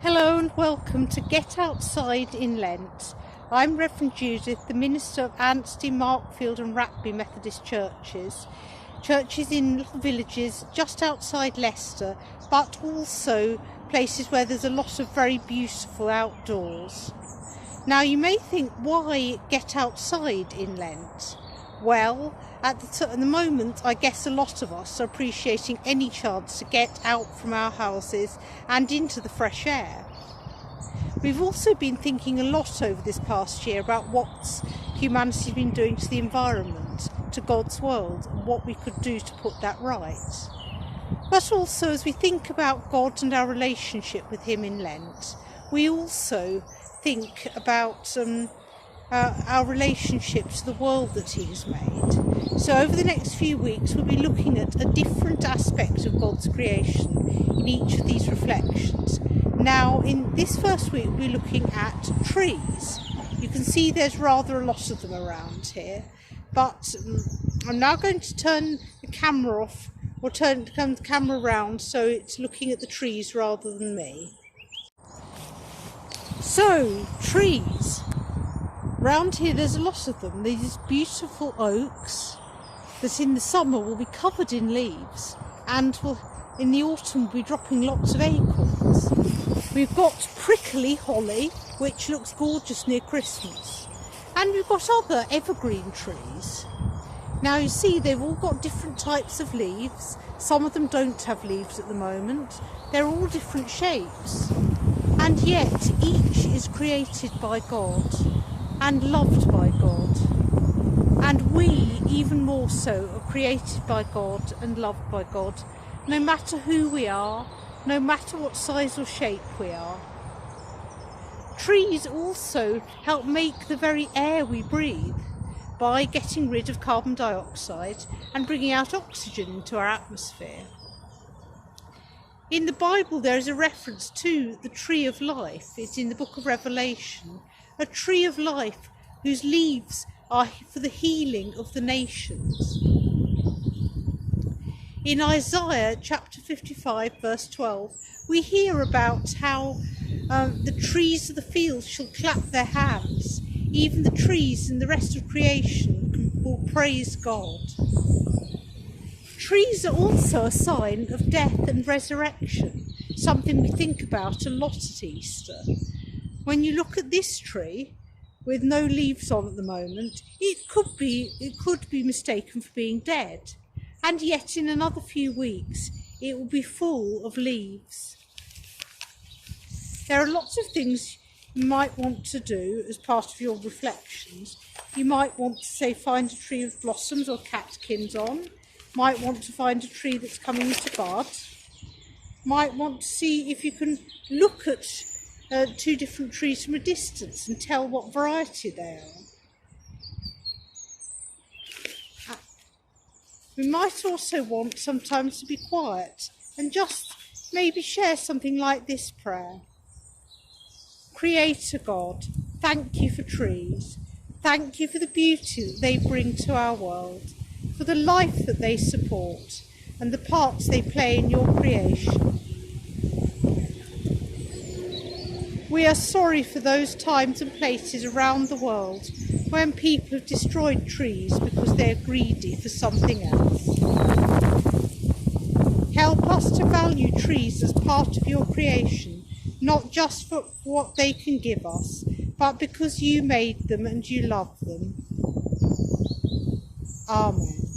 Hello and welcome to Get Outside in Lent. I'm Reverend Judith, the minister of Anstey, Markfield and Ratby Methodist churches in little villages just outside Leicester, but also places where there's a lot of very beautiful outdoors. Now you may think, why get outside in Lent? Well, at the moment, I guess a lot of us are appreciating any chance to get out from our houses and into the fresh air. We've also been thinking a lot over this past year about what humanity's been doing to the environment, to God's world, and what we could do to put that right. But also, as we think about God and our relationship with Him in Lent, we also think about our relationship to the world that He has made. So over the next few weeks we'll be looking at a different aspect of God's creation in each of these reflections. Now in this first week we'll be looking at trees. You can see there's rather a lot of them around here, but I'm now going to turn the camera off, or turn the camera around so it's looking at the trees rather than me. So, trees. Round here there's a lot of them, these beautiful oaks that in the summer will be covered in leaves and in the autumn will be dropping lots of acorns. We've got prickly holly, which looks gorgeous near Christmas, and we've got other evergreen trees. Now you see they've all got different types of leaves. Some of them don't have leaves at the moment. They're all different shapes, and yet each is created by God and loved by God, and we even more so are created by God and loved by God, no matter who we are, no matter what size or shape we are. Trees also help make the very air we breathe by getting rid of carbon dioxide and bringing out oxygen into our atmosphere. In the Bible there is a reference to the tree of life. It's in the book of Revelation, a tree of life whose leaves are for the healing of the nations. In Isaiah chapter 55 verse 12 we hear about how the trees of the field shall clap their hands, even the trees and the rest of creation will praise God. Trees are also a sign of death and resurrection, something we think about a lot at Easter. When you look at this tree with no leaves on at the moment, it could be mistaken for being dead, and yet in another few weeks it will be full of leaves. There are lots of things you might want to do as part of your reflections. You might want to say find a tree with blossoms or catkins on, might want to find a tree that's coming into bud, might want to see if you can look at two different trees from a distance and tell what variety they are. We might also want sometimes to be quiet and just maybe share something like this prayer. Creator God, thank you for trees. Thank you for the beauty that they bring to our world, for the life that they support and the parts they play in your creation. We are sorry for those times and places around the world when people have destroyed trees because they are greedy for something else. Help us to value trees as part of your creation, not just for what they can give us, but because you made them and you love them. Amen.